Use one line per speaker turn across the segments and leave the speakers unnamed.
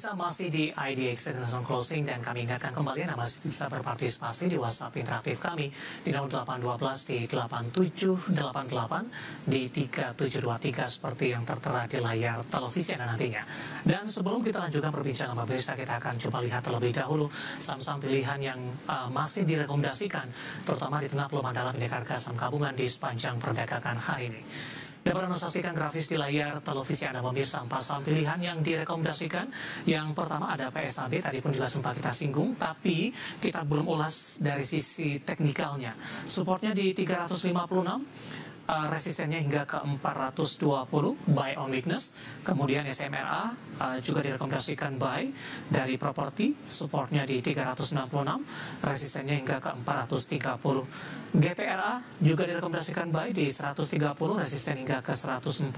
Pemirsa masih di IDX Extension Closing dan kami ingatkan kembali Anda masih bisa berpartisipasi di WhatsApp interaktif kami di 0812 di 8788 di 3723 seperti yang tertera di layar televisi Anda nantinya. Dan sebelum kita lanjutkan perbincangan pemirsa, kita akan coba lihat terlebih dahulu saham-saham pilihan yang masih direkomendasikan terutama di tengah pelemahan dalam indeks harga saham gabungan di sepanjang perdagangan hari ini. Dapat Anda saksikan grafis di layar televisi Anda pemirsa, 4 saham pilihan yang direkomendasikan. Yang pertama ada PSAB, tadi pun juga sempat kita singgung, tapi kita belum ulas dari sisi teknikalnya. Supportnya di 356, resistennya hingga ke 420, buy on weakness. Kemudian SMRA juga direkomendasikan buy dari properti, supportnya di 366, resistennya hingga ke 430. GPRA juga direkomendasikan buy di 130, resisten hingga ke 144.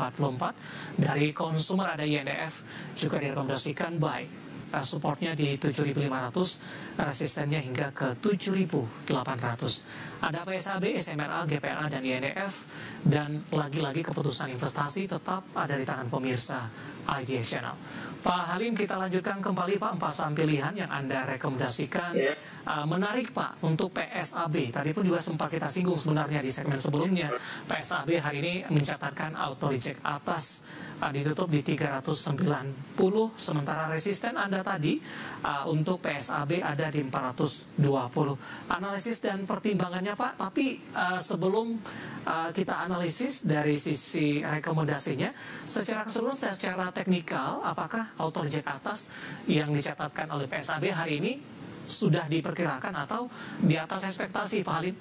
Dari consumer ada INDF juga direkomendasikan buy, supportnya di 7.500, resistennya hingga ke 7.800. Ada PSAB, SMRA, GPRA, dan INDF. Dan lagi-lagi keputusan investasi tetap ada di tangan pemirsa IDX Channel. Pak Halim, kita lanjutkan kembali Pak, 4 saham pilihan yang Anda rekomendasikan. Menarik Pak untuk PSAB. Tadi pun juga sempat kita singgung sebenarnya di segmen sebelumnya. PSAB hari ini mencatatkan auto reject atas, ditutup di 390, sementara resisten Anda tadi untuk PSAB ada di 420. Analisis dan pertimbangannya Pak, tapi sebelum kita analisis dari sisi rekomendasinya, secara keseluruhan, secara teknikal, apakah auto reject atas yang dicatatkan oleh PSAB hari ini sudah diperkirakan atau di atas ekspektasi Pak Halim?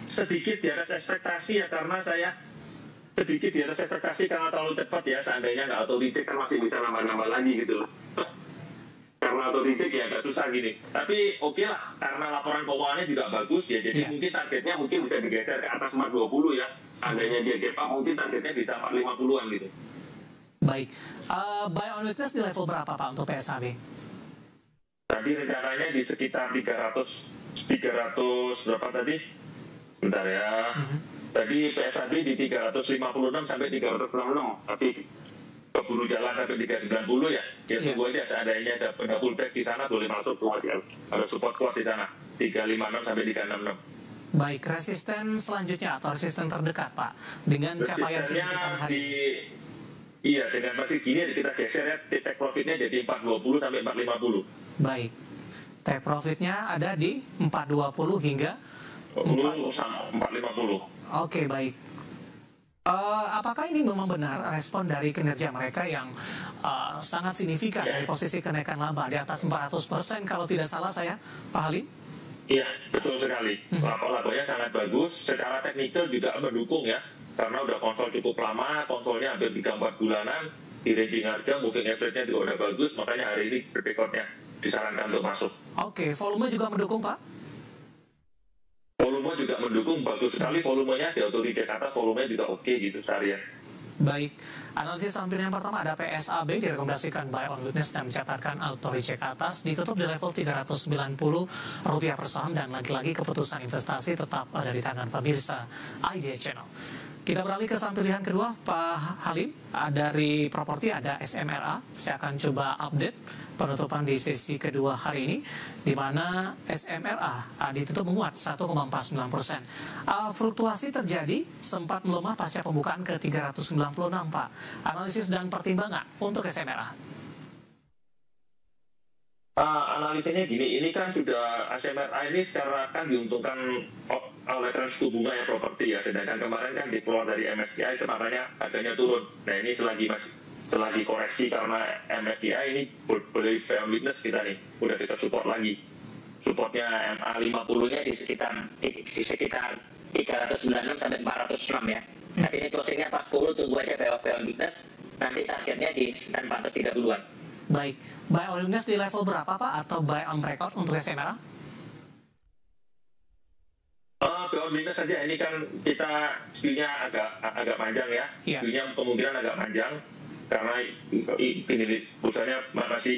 Sedikit di atas ekspektasi ya, karena saya sedikit di atas ekspektasi karena terlalu cepat ya. Seandainya nggak auto reject kan masih bisa nambah-nambah lagi gitu loh. Karena auto reject ya agak susah gini. Tapi oke lah, karena laporan keuangannya juga bagus ya. Jadi mungkin targetnya mungkin bisa digeser ke atas 420 ya. Seandainya dia gap up, mungkin targetnya bisa 450-an gitu.
Baik, buy on weakness di level berapa Pak untuk PSAB?
Tadi rencananya di sekitar 300 berapa tadi? Sebentar ya. Tadi PSAB di 356 sampai 366, tapi keburu jalan sampai 390 ya. Ya tunggu aja, seandainya ada pullback di sana boleh masuk, masih ada support kuat di sana 356 sampai 366.
Baik, resisten selanjutnya atau resisten terdekat Pak dengan capaian signifikan hari ini?
Iya, dengan masih gini kita geser ya, take profitnya jadi 420 sampai 450.
Baik, take profitnya ada di 420 hingga
450.
Oke, baik. Apakah ini memang benar respon dari kinerja mereka yang sangat signifikan dari posisi kenaikan laba di atas 400% kalau tidak salah saya, Pak Halim?
Iya, betul sekali. Labanya sangat bagus, secara teknikal juga mendukung ya. Karena udah konsol cukup lama, konsolnya hampir 3-4 bulanan, di ranging harga, moving average-nya juga udah bagus, makanya hari ini berikutnya disarankan untuk masuk.
Oke, volume juga mendukung Pak?
Volume juga mendukung, bagus sekali volumenya, di auto reject atas volumenya juga oke gitu seharian.
Baik, analisis samping yang pertama ada PSAB direkomendasikan buy on weakness dan mencatatkan auto reject atas, ditutup di level 390 rupiah per saham, dan lagi-lagi keputusan investasi tetap ada di tangan pemirsa IDX Channel. Kita beralih ke saham pilihan kedua Pak Halim, dari properti ada SMRA. Saya akan coba update penutupan di sesi kedua hari ini, di mana SMRA ditutup menguat 1,49%. Fluktuasi terjadi sempat melemah pasca pembukaan ke 396 Pak. Analisis dan pertimbangan untuk SMRA.
Analisanya gini, ini kan sudah SMRA ini sekarang kan diuntungkan oleh tren suku bunga ya properti ya, sedangkan kemarin kan dikeluar dari MSCI makanya harganya turun. Nah ini selagi koreksi karena MSCI ini boleh buy on weakness kita nih, udah kita support lagi. Supportnya MA50-nya di sekitar 396 sampai 406 ya. Nanti ini closingnya pas 10, tunggu aja buy on weakness, nanti targetnya di sekitar 430-an.
Baik, buy on weakness di level berapa Pak, atau buy on breakout untuk SMRA?
Buy on weakness saja, ini kan kita view-nya agak panjang ya. View-nya kemungkinan agak panjang karena ini bursanya masih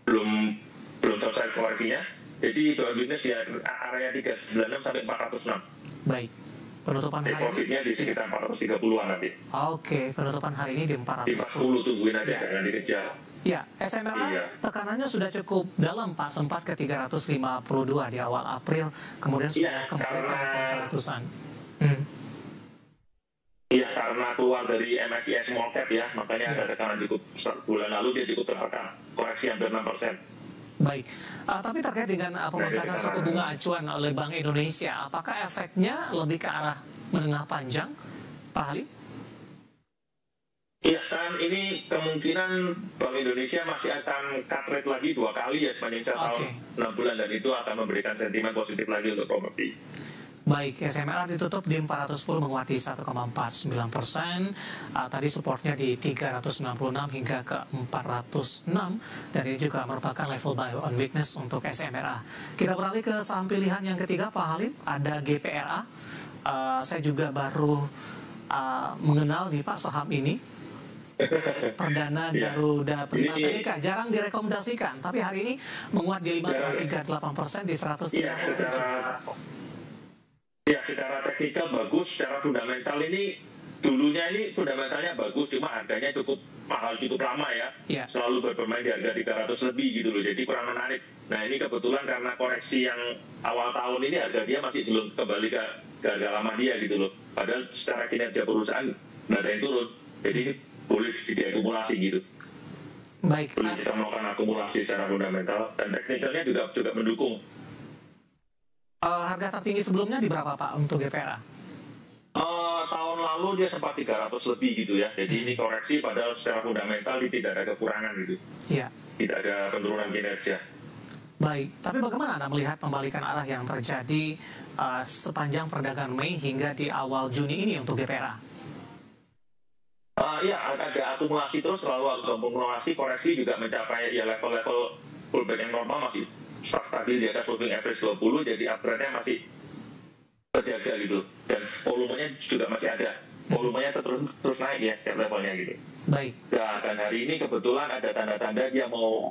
belum selesai koreksinya. Jadi buy on weakness ya area 396 sampai 406.
Baik. penutupan
Take
hari ini.
profitnya di sekitar 430-an nanti.
Oke, penutupan hari ini di
Di
410.
40 tungguin aja,
Ya.
jangan dikejar.
Ya, SMRA
Iya.
tekanannya sudah cukup dalam Pak, sempat ke 352 di awal April, kemudian sudah
Iya,
kembali ke
karena-
level peratusan.
Iya, karena keluar dari MSCI Small Cap ya, makanya
Iya.
ada tekanan cukup bulan lalu dia cukup tertekan, koreksi hampir 6%.
Baik, tapi terkait dengan pemangkasan suku bunga acuan oleh Bank Indonesia, apakah efeknya lebih ke arah menengah panjang, Pak Halim?
Iya kan, ini kemungkinan Bank Indonesia masih akan cut rate lagi 2 kali ya sepanjang setahun
Oke.
6 bulan, dan itu akan memberikan sentimen positif lagi untuk properti.
Baik, SMRA ditutup di 410 menguat di 1,49%. Tadi supportnya di 396 hingga ke 406, dan ini juga merupakan level buy on weakness untuk SMRA. Kita beralih ke saham pilihan yang ketiga, Pak Halim, ada GPRA. Saya juga baru mengenal nih Pak saham ini. Perdana
Iya.
Garuda Permata
Ini-
Nikah jarang direkomendasikan, tapi hari ini menguat di 5,38% di 137.
Iya, secara teknikal bagus, secara fundamental ini dulunya ini fundamentalnya bagus, cuma harganya cukup mahal, cukup lama ya.
Iya.
Selalu bermain di harga 300 lebih gitu loh, jadi kurang menarik. Nah ini kebetulan karena koreksi yang awal tahun ini harga dia masih belum kembali ke harga lama dia gitu loh. Padahal secara kinerja perusahaan nggak ada yang turun, jadi boleh diakumulasi gitu.
Baik,
Boleh kita melakukan akumulasi secara fundamental, dan teknikalnya juga mendukung.
harga tertinggi sebelumnya di berapa Pak untuk GPRA?
Tahun lalu dia sempat 300 lebih gitu ya. Jadi ini koreksi, padahal secara fundamental dia tidak ada kekurangan gitu.
Iya.
Tidak ada penurunan kinerja.
Baik, tapi bagaimana Anda melihat pembalikan arah yang terjadi sepanjang perdagangan Mei hingga di awal Juni ini untuk GPRA?
Ya, ada akumulasi terus, selalu ada akumulasi, koreksi juga mencapai ya level-level pullback yang normal masih stabil di atas moving average 20, jadi uptrendnya masih terjaga gitu. Dan volumenya juga masih ada. Volumenya terus naik ya setiap levelnya gitu.
Baik,
Nah, dan hari ini kebetulan ada tanda-tanda dia mau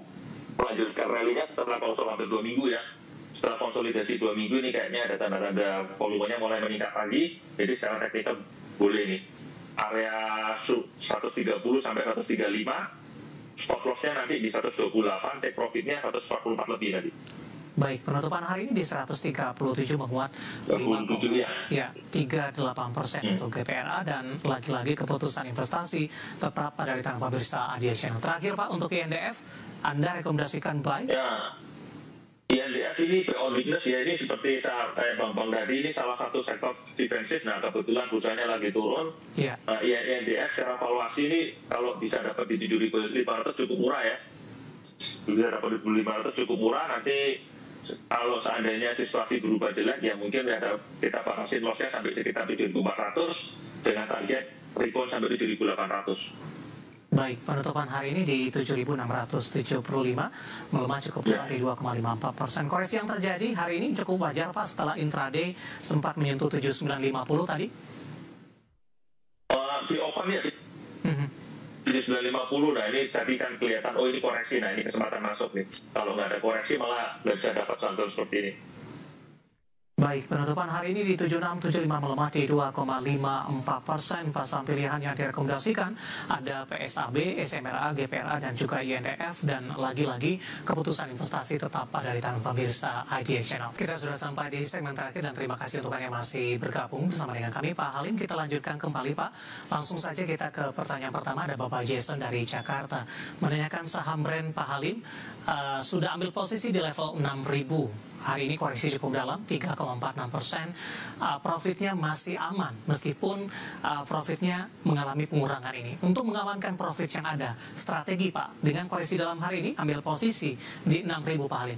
melanjutkan rally-nya setelah konsolidasi hampir 2 minggu ya. Setelah konsolidasi 2 minggu ini kayaknya ada tanda-tanda volumenya mulai meningkat lagi. Jadi secara teknikal boleh nih. Area 130 sampai 135, stop loss-nya nanti di 128, take profit-nya 144 lebih nanti.
baik, penutupan hari ini di 137 menguat
27 ya.
38% untuk GPRA, dan lagi-lagi keputusan investasi tetap ada di tangan pemirsa Adia Channel. Terakhir Pak, untuk INDF, Anda rekomendasikan buy?
Ya, INDF ini on weakness ya, ini seperti kayak Bang tadi, ini salah satu sektor defensif. Nah kebetulan perusahaannya lagi turun.
Iya.
INDF secara valuasi ini kalau bisa dapat di 7.500 cukup murah ya. Bisa dapat di 7.500 cukup murah. Nanti kalau seandainya situasi berubah jelek ya mungkin ada kita batasin lossnya sampai sekitar 7.400 dengan target rebound sampai 7.800.
Baik, penutupan hari ini di 7.675, melemah cukup kuat di 2,54%. Koreksi yang terjadi hari ini cukup wajar Pak, setelah intraday sempat menyentuh 7950 tadi.
Di open ya 7950, nah ini tadi kan kelihatan oh ini koreksi, nah ini kesempatan masuk nih. Kalau nggak ada koreksi malah nggak bisa dapat santul seperti ini.
Baik, penutupan hari ini di 7675 melemah di 2,54%. Pasang pilihan yang direkomendasikan ada PSAB, SMRA, GPRA, dan juga INDF. Dan lagi-lagi keputusan investasi tetap ada di tangan pemirsa IDA Channel. Kita sudah sampai di segmen terakhir, dan terima kasih untuk Anda yang masih bergabung bersama dengan kami. Pak Halim, kita lanjutkan kembali Pak. Langsung saja kita ke pertanyaan pertama. Ada Bapak Jason dari Jakarta menanyakan saham brand Pak Halim sudah ambil posisi di level 6.000. Hari ini koreksi cukup dalam, 3,46%. Profitnya masih aman, meskipun profitnya mengalami pengurangan ini. Untuk mengamankan profit yang ada, strategi Pak, dengan koreksi dalam hari ini, ambil posisi di 6.000 Pak Halim.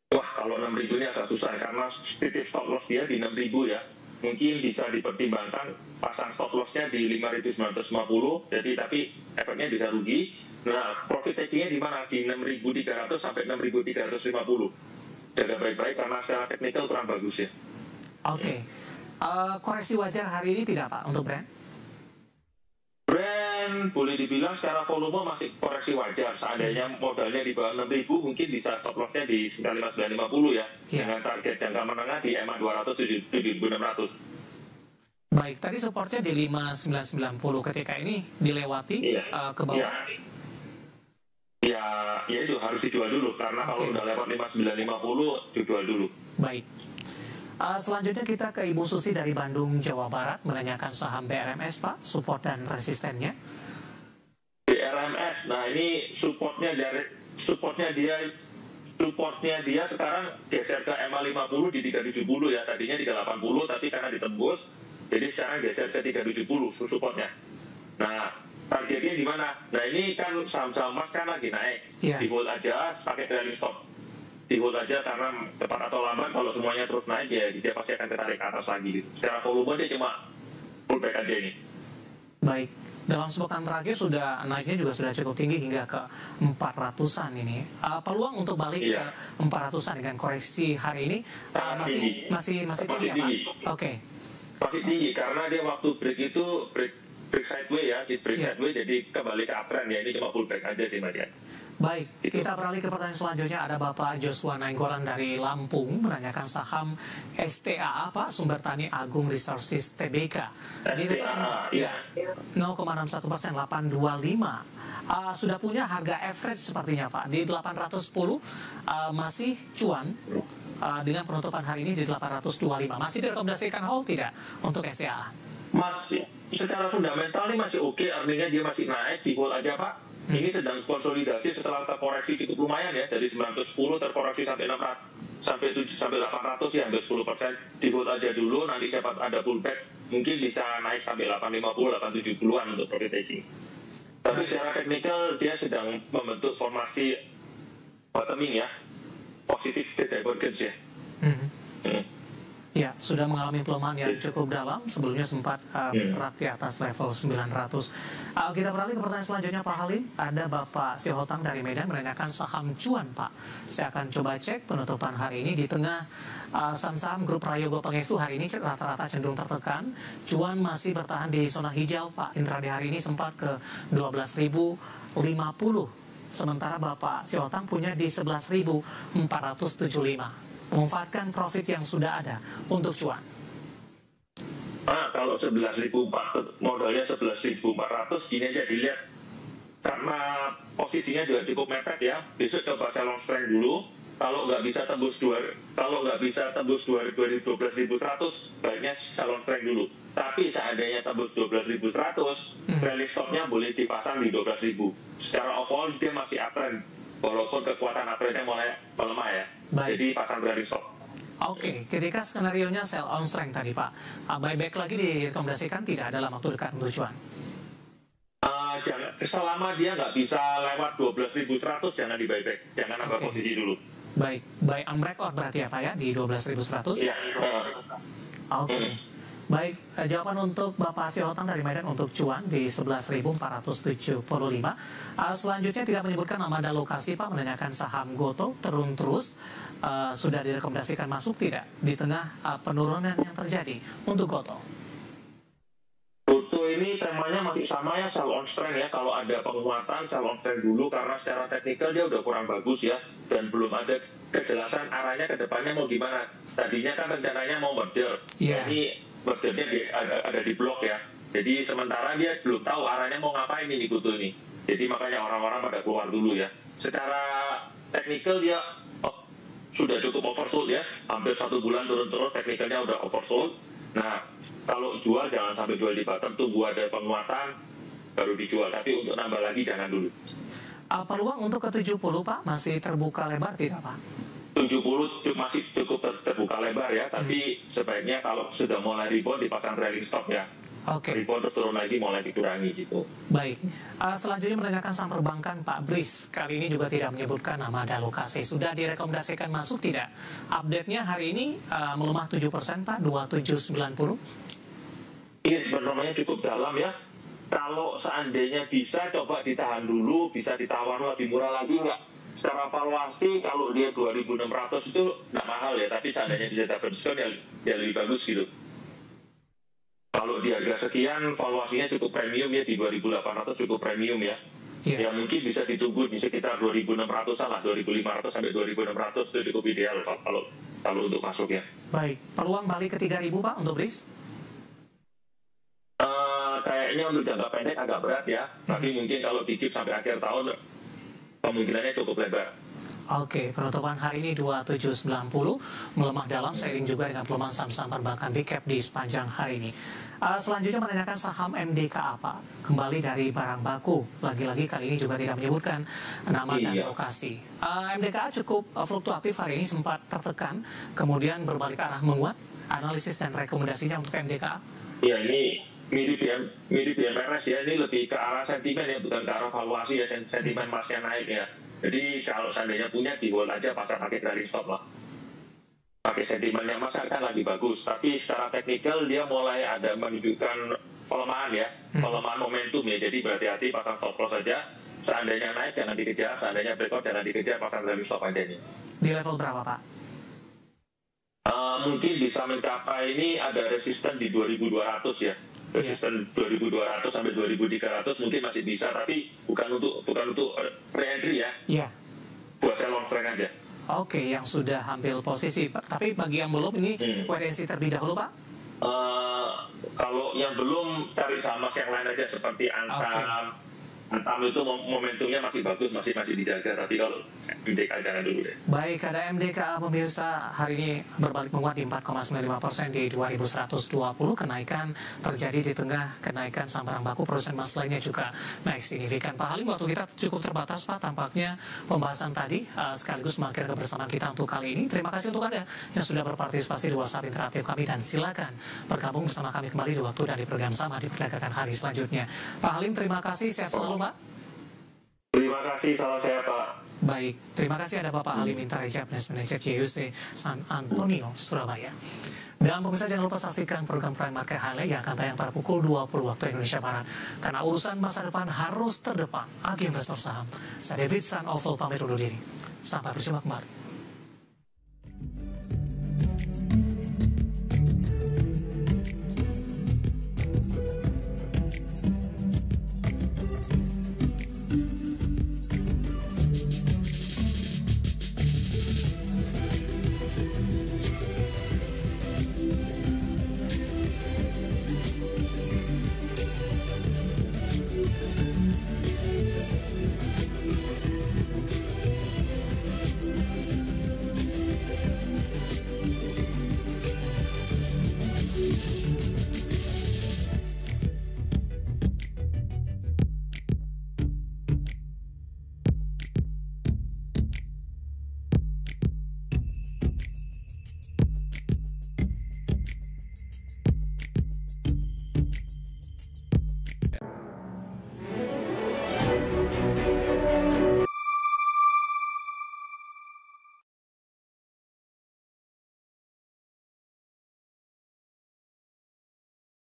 Wah, kalau 6.000 ini agak susah karena titik stop loss dia di 6.000 ya. Mungkin bisa dipertimbangkan pasang stop loss-nya di 5.950, jadi tapi efeknya bisa rugi. Nah, profit taking-nya di mana? Di 6.300 sampai 6.350. Jaga baik-baik karena secara teknikal kurang bagus ya.
Oke. Koreksi wajar hari ini tidak Pak untuk brand?
Brand boleh dibilang secara volume masih koreksi wajar. Seandainya modalnya di bawah 6.000 mungkin bisa stop loss-nya di sekitar 5.950 ya.
Iya.
Dengan target jangka menengah di EMA 200 7.600.
Baik, tadi supportnya di 5990, ketika ini dilewati ke bawah.
Ya itu harus dijual dulu, karena kalau udah lewat 5950 dijual dulu.
Baik. Selanjutnya kita ke Ibu Susi dari Bandung, Jawa Barat, menanyakan saham BRMS, Pak, support dan resistennya.
BRMS, nah ini supportnya dia sekarang geser ke MA50 di 370 ya, tadinya 380 tapi karena ditembus, jadi sekarang geser ke 370 supportnya. Nah, targetnya di mana? Nah ini kan saham-saham emas kan lagi naik, di hold aja pakai trailing stop, di hold aja karena cepat atau lambat kalau semuanya terus naik ya dia pasti akan ketarik ke atas lagi. Gitu. Secara volume dia cuma pullback aja ini.
Baik, dalam sepekan terakhir sudah naiknya juga sudah cukup tinggi hingga ke 400-an ini. Peluang untuk balik ke 400-an dengan koreksi hari ini masih tinggi ya Pak? Oke.
Masih tinggi karena dia waktu break itu break sideways ya, break sideways jadi kembali ke uptrend ya, ini cuma pullback aja sih Mas ya.
Baik, kita beralih ke pertanyaan selanjutnya. Ada Bapak Joshua Nainggolan dari Lampung menanyakan saham STAA, Pak, Sumber Tani Agung Resources Tbk.
STAA, iya.
0,61%, 825. Sudah punya harga average sepertinya Pak di 810, masih cuan dengan penutupan hari ini di 825. Masih direkomendasikan hold tidak untuk STAA?
Masih, secara fundamental ini masih oke, artinya dia masih naik, di hold aja Pak. Ini sedang konsolidasi setelah terkoreksi cukup lumayan ya, dari 910 terkoreksi sampai 600 sampai 800 ya, hampir 10%. Di hold aja dulu, nanti siapa ada pullback mungkin bisa naik sampai 850 870-an untuk profit taking. Tapi secara teknikal dia sedang membentuk formasi bottoming ya, positif divergence ya.
Ya, sudah mengalami pelemahan yang cukup dalam. Sebelumnya sempat berat di atas level 900. Kita beralih ke pertanyaan selanjutnya Pak Halim. Ada Bapak Sihotang dari Medan menanyakan saham cuan Pak. Saya akan coba cek penutupan hari ini di tengah saham-saham grup Prayogo Pangestu hari ini rata-rata cenderung tertekan. Cuan masih bertahan di zona hijau Pak. Intraday hari ini sempat ke 12.050. Sementara Bapak Sihotang punya di 11.475. Memanfaatkan profit yang sudah ada untuk cuan.
Kalau 11.400 modalnya 11.400 gini aja dilihat, karena posisinya juga cukup mepet ya. Besok coba sell on strength dulu. Kalau nggak bisa tembus 12.100 baiknya sell on strength dulu. Tapi seandainya tembus 12.100, trailing stopnya boleh dipasang di 12.000. Secara overall dia masih uptrend, walaupun kekuatan uptrendnya mulai melemah ya.
Baik.
Jadi pasang trailing stop.
Oke, ketika skenario-nya sell on strength tadi Pak, buyback lagi direkomendasikan tidak dalam waktu dekat untuk cuan?
Selama dia nggak bisa lewat 12.100 jangan di buyback, jangan nambah posisi dulu.
Baik, buy on record berarti ya Pak ya di 12.100?
Iya.
Oke. Baik, jawaban untuk Bapak Sihotang dari Medan untuk cuan di 11.475. Selanjutnya tidak menyebutkan nama dan lokasi Pak, menanyakan saham Goto turun terus. Sudah direkomendasikan masuk tidak di tengah penurunan yang terjadi untuk Goto?
Goto ini temanya masih sama ya, sell on strength ya. Kalau ada penguatan sell on strength dulu karena secara teknikal dia udah kurang bagus ya, dan belum ada kejelasan arahnya ke depannya mau gimana. Tadinya kan rencananya mau merger. Ini mergernya ada di blok ya. Jadi sementara dia belum tahu arahnya mau ngapain ini Goto ini. Jadi makanya orang-orang pada keluar dulu ya. Secara teknikal dia sudah cukup oversold ya. Hampir 1 bulan turun terus, teknikalnya udah oversold. Nah, kalau jual jangan sampai jual di bottom, tunggu ada penguatan baru dijual. Tapi untuk nambah lagi jangan dulu.
Peluang untuk ke 70 Pak masih terbuka lebar tidak Pak?
70 masih cukup terbuka lebar ya, tapi sebaiknya kalau sudah mulai rebound dipasang trailing stop ya. Rebound terus turun lagi mulai dikurangi gitu.
Baik, selanjutnya menanyakan saham perbankan Pak Bris. Kali ini juga tidak menyebutkan nama dan lokasi. Sudah direkomendasikan masuk tidak? Update-nya hari ini melemah 7% Pak, 2790.
Ini bernomornya cukup dalam ya. Kalau seandainya bisa coba ditahan dulu, bisa ditawar lebih murah lagi nggak? Secara valuasi kalau dia 2.600 itu nggak mahal ya, tapi seandainya bisa dapat diskon ya lebih bagus gitu. Kalau di harga sekian valuasinya cukup premium ya, di 2.800 cukup premium ya. Ya mungkin bisa ditunggu di sekitar 2.600 lah, 2.500 sampai 2.600 itu cukup ideal kalau untuk masuk ya.
Baik, peluang balik ke 3.000 Pak untuk Bris?
kayaknya untuk jangka pendek agak berat ya, tapi mungkin kalau di keep sampai akhir tahun kemungkinannya cukup lebar.
Oke, penutupan hari ini 2790 melemah dalam seiring juga dengan pelemahan saham-saham perbankan big cap di sepanjang hari ini. Selanjutnya menanyakan saham MDKA, Pak. Kembali dari barang baku, lagi-lagi kali ini juga tidak menyebutkan nama dan lokasi. MDKA cukup fluktuatif hari ini, sempat tertekan, kemudian berbalik arah menguat. Analisis dan rekomendasinya untuk MDKA?
Ya, ini mirip BMRS ya, ini lebih ke arah sentimen ya, bukan ke arah valuasi ya, sentimen masnya naik ya. Jadi kalau seandainya punya, di hold aja, pasar pakai trailing stop lah. Pakai sentimennya Mas kan lagi bagus, tapi secara teknikal dia mulai ada menunjukkan pelemahan ya, pelemahan momentum ya. Jadi berhati-hati, pasang stop loss saja. Seandainya naik jangan dikejar, seandainya breakout jangan dikejar, pasang trailing stop aja ini.
Di level berapa, Pak?
Mungkin bisa mencapai, ini ada resisten di 2200 ya. Resisten 2200 sampai 2300 mungkin masih bisa, tapi bukan untuk re-entry ya.
Iya.
Buat saya long trend aja.
Oke, yang sudah ambil posisi, tapi bagi yang belum ini wait and see terlebih dahulu, Pak.
Kalau yang belum, cari saham yang lain aja seperti Antam. Antam itu momentumnya masih bagus, masih dijaga, tapi kalau MDKA jangan dulu deh.
Baik, ada MDKA pemirsa hari ini berbalik menguat di 4,95% di 2120. Kenaikan terjadi di tengah kenaikan saham barang baku, produsen emas lainnya juga naik signifikan. Pak Halim, waktu kita cukup terbatas, Pak. Tampaknya pembahasan tadi sekaligus mengakhiri kebersamaan kita untuk kali ini. Terima kasih untuk Anda yang sudah berpartisipasi di WhatsApp interaktif kami, dan silakan bergabung bersama kami kembali di waktu dan di program sama di perdagangan hari selanjutnya. Pak Halim, terima kasih. Sehat selalu, Pak.
Terima kasih, salam sehat, Pak.
Baik, terima kasih ada Bapak Halim Intara, Japanese Manager JUC San Antonio, Surabaya. Dan pemirsa, jangan lupa saksikan program Prime Market Highlight yang akan tayang pada pukul 20 waktu Indonesia Barat. Karena urusan masa depan harus terdepan. Agi investor saham. Saya David San Oval pamit undur diri. Sampai berjumpa kembali.